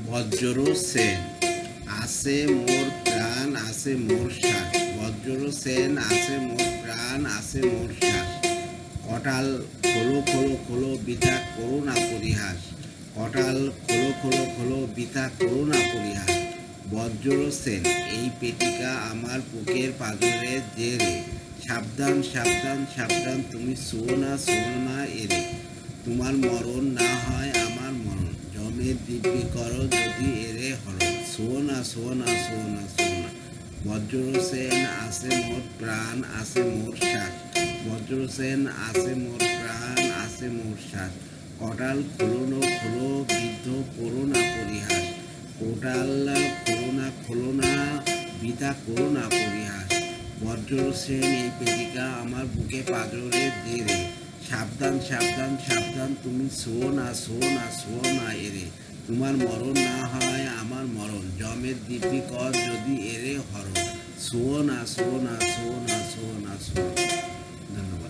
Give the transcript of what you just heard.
বজ্র সেন আছে মোর প্রাণ আছে মোর শ্বাস। বজ্র সেন আছে মোর প্রাণ আছে মোর শ্বাস। কটাল খোলো খোলো খোলো বৃথা করো না পরিহাস। কটাল খোলো খোলো খোলো বৃথা করো না পরিহাস। বজ্র সেন এই পেটিকা আমার বুকের পাঁজরে জেরে। সাবধান সাবধান সাবধান তুমি শোনো না এরে। তোমার মরণ না হয় আমার মরণ, জমের দিব্যি করো যদি এরে হরণ। শোনা শোনা শোনা শোনা। বজ্র সেন আছে মোর প্রাণ আছে মোর শ্বাস। বজ্র সেন আছে মোর প্রাণ আছে মোর শ্বাস। কটাল খোলো খোলো বৃদ্ধ করো না পরিহাস। কোটাল খোলো না বৃথা করো না পরিহাস। বজ্র সেন এই পেটিকা আমার বুকে পাঁজরে জেরে। সাবধান সাবধান সাবধান তুমি শোনা এরে। তোমার মরণ না হয় আমার মরণ, জমের দিব্যি কর যদি এরে হরণ। শোনা। ধন্যবাদ।